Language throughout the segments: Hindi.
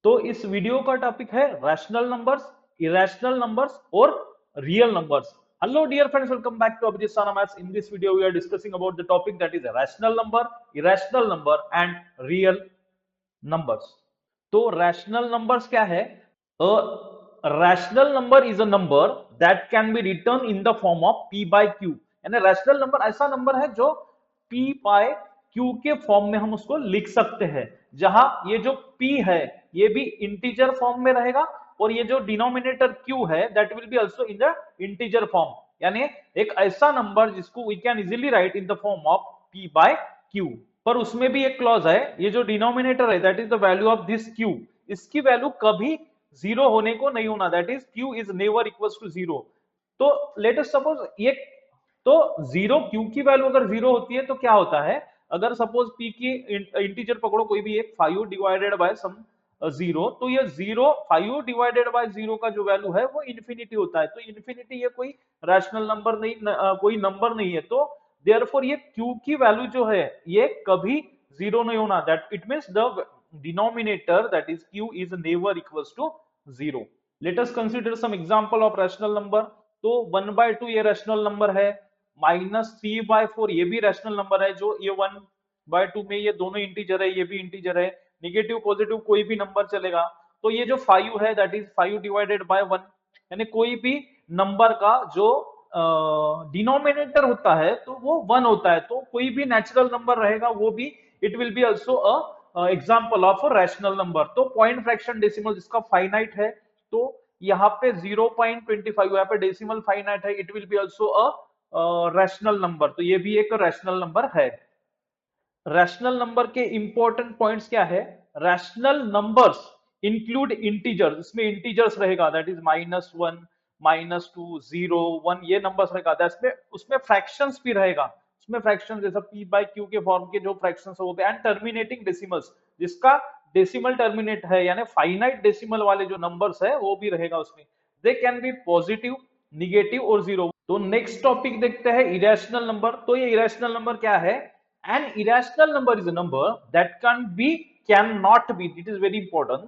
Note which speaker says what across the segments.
Speaker 1: तो इस वीडियो का टॉपिक है रैशनल नंबर्स, इरेशनल नंबर्स और real numbers. Hello dear friends, welcome back to Abhijit Sana Maths. In this video we are discussing about the topic that is a rational number, irrational number and real numbers. तो rational numbers क्या है? A rational number is a number that can be written in the form of p by q. यानी rational number ऐसा नंबर है जो p by q के फॉर्म में हम उसको लिख सकते हैं, जहां ये जो p है ये भी इंटीजर फॉर्म में रहेगा और ये जो डिनोमिनेटर q है that will be also in the integer form. यानी एक ऐसा नंबर जिसको we can easily write in the form of p by q. पर उसमें भी एक क्लॉज है, ये जो डिनोमिनेटर है that is the value of this q, इसकी वैल्यू कभी जीरो होने को नहीं होना, that is q is never equals to zero. तो लेट अस सपोज ये, तो जीरो q की वैल्यू अगर जीरो होती है तो क्या होता है, अगर सपोज p की इंटीजर पकड़ो कोई भी एक 5 डिवाइडेड बाय सम जीरो, तो ये जीरो 5 डिवाइडेड बाय जीरो का जो वैल्यू है वो इन्फिनिटी होता है. तो इन्फिनिटी ये कोई रैशनल नंबर नहीं, कोई नंबर नहीं है. तो देयरफॉर ये q की वैल्यू जो है ये कभी जीरो नहीं होना, that it means the denominator that is q is never equals to zero. Let us consider some example of rational number. तो 1/2 ये रैशनल नंबर है, -3/4 ये भी रैशनल नंबर है, जो ये 1/2 में ये दोनों इंटीजर है, ये भी इंटीजर है, नेगेटिव पॉजिटिव कोई भी नंबर चलेगा. तो ये जो 5 है दैट इज 5 डिवाइडेड बाय 1, यानी कोई भी नंबर का जो डिनोमिनेटर होता है तो वो 1 होता है, तो कोई भी नेचुरल नंबर रहेगा वो भी it will be also a example of a rational number. तो पॉइंट फ्रैक्शन डेसिमल जिसका फाइनाइट है, तो यहाँ पे 0.25 यहाँ पे डेसिमल फाइनाइट है, it will be also a rational number. तो ये भी एक रैशनल नंबर है. रैशनल नंबर के इंपॉर्टेंट पॉइंट्स क्या है? रैशनल नंबर्स इंक्लूड इंटीजर्स, इसमें इंटीजर्स रहेगा, दैट इज -1, -2, 0, 1 ये नंबर्स रहेगा. दैट्स में उसमें फ्रैक्शंस भी रहेगा, उसमें फ्रैक्शंस जैसा p by q के फॉर्म के जो फ्रैक्शंस है वो भी, एंड टर्मिनेटिंग डेसिमल्स जिसका डेसिमल टर्मिनेट है, यानी फाइनाइट डेसिमल वाले जो नंबर्स है वो भी रहेगा उसमें. They can be positive, negative और जीरो. तो नेक्स्ट टॉपिक देखते हैं इरेशनल नंबर. तो ये इरेशनल नंबर क्या है? An irrational number is a number that cannot be, it is very important,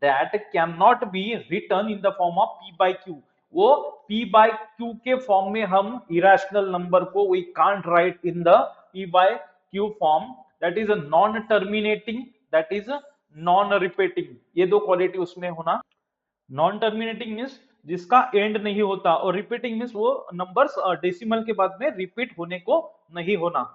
Speaker 1: that cannot be written in the form of p by q. वो p by q के फॉर्म में हम irrational number को we can't write in the p by q form. That is a non terminating, that is a non repeating. ये दो क्वालिटी उसमें होना. नॉन टर्मिनेटिंग मीन्स जिसका एंड नहीं होता, और रिपीटिंग मीन्स वो नंबर्स डेसिमल के बाद में रिपीट होने को नहीं होना.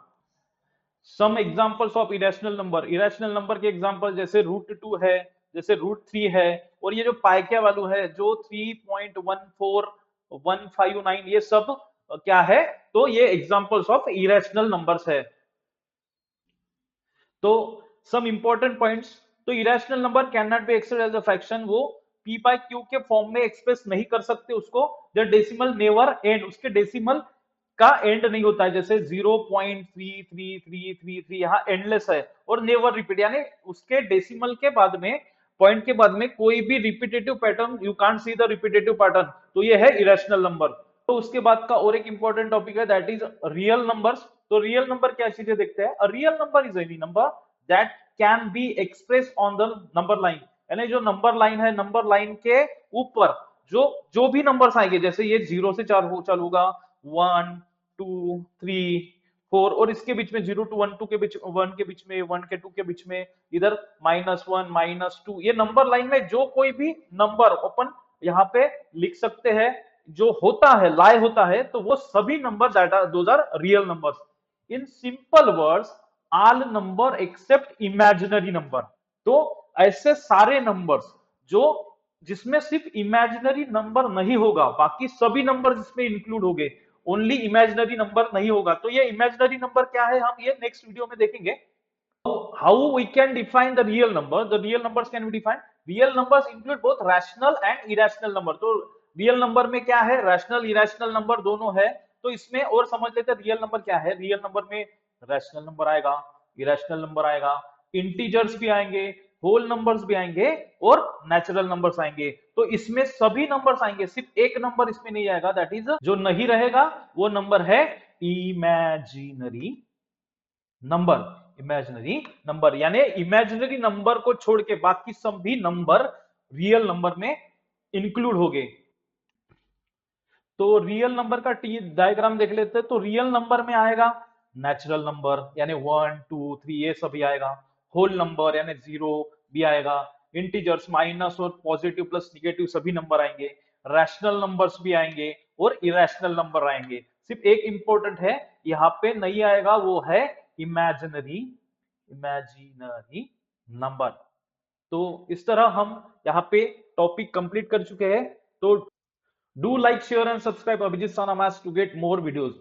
Speaker 1: Some examples of irrational number. Irrational number के एग्जांपल जैसे √2 है, जैसे √3 है, और ये जो पाइका वैल्यू है जो 3.14159, ये सब क्या है? तो ये एग्जांपल्स ऑफ इरेशनल नंबर्स है. तो सम इंपॉर्टेंट पॉइंट्स. तो irrational number can not be expressed as a fraction, वो p by q के फॉर्म में एक्सप्रेस नहीं कर सकते उसको. द डेसिमल नेवर एंड, उसके डेसिमल का एंड नहीं होता है, जैसे 0.33333 यहाँ एंडलेस है, और नेवर रिपीट, यानी उसके डेसिमल के बाद में, पॉइंट के बाद में कोई भी repetitive pattern, you can't see the repetitive pattern. तो ये है इरेशनल नंबर. तो उसके बाद का और एक इंपॉर्टेंट टॉपिक है दैट इज रियल नंबर्स. तो रियल नंबर क्या चीजें देखते हैं? A real number is any number that can be express on the number line. यानी जो नंबर लाइन है, नंबर लाइन के ऊपर जो जो भी नंबर्स आएंगे, जैसे ये 0 से चालू होगा, 1 2 3 4, और इसके बीच में 0 to 1 2 के बीच, 1 के बीच में, 1 के 2 के बीच में, इधर -1 -2, ये नंबर लाइन में जो कोई भी नंबर अपन यहाँ पे लिख सकते हैं जो होता है, लाए होता है, तो वो सभी number those are real numbers. In simple words, all number except imaginary number. तो ऐसे सारे नंबर्स जो जिसमें सिर्फ इमेजिनरी नंबर नहीं होगा, बाकी सभी नंबर जिसमें इंक्लूड होंगे, ओनली इमेजिनरी नंबर नहीं होगा. तो ये इमेजिनरी नंबर क्या है, हम ये नेक्स्ट वीडियो में देखेंगे. How we can define the real number. The real numbers can be defined. Real numbers include both rational and irrational number. तो रियल नंबर में क्या है? रैशनल इरेशनल नंबर दोनों है. तो इसमें और समझ लेते हैं रियल नंबर क्या है. रियल नंबर में रैशनल नंबर आएगा, इरेशनल नंबर आएगा, इंटीजर्स भी आएंगे, होल नंबर्स भी आएंगे, और नेचुरल नंबर्स आएंगे. तो इसमें सभी नंबर्स आएंगे, सिर्फ एक नंबर इसमें नहीं आएगा, दैट इज जो नहीं रहेगा वो नंबर है इमेजिनरी नंबर, इमेजिनरी नंबर, यानी इमेजिनरी नंबर को छोड़ के बाकी सब भी नंबर रियल नंबर में इंक्लूड हो गए। तो रियल नंबर का टी डायग्राम देख लेते हैं। तो रियल नंबर में आएगा नेचुरल नंबर यानी 1 2 3 ये सभी आएगा, होल नंबर यानी 0 भी आएगा, इंटीजर्स माइनस और पॉजिटिव प्लस निगेटिव सभी नंबर आएंगे, रैशनल नंबर्स भी आएंगे और इरेशनल नंबर आएंगे। सिर्फ एक इंपॉर्टेंट है यहाँ पे नहीं आएगा, वो है इमेजिनरी इमेजिनरी नंबर। तो इस तरह हम यहाँ पे टॉपिक कंप्लीट कर चुके हैं। तो do like, share and subscribe Abhijit Sana Maths to get more videos.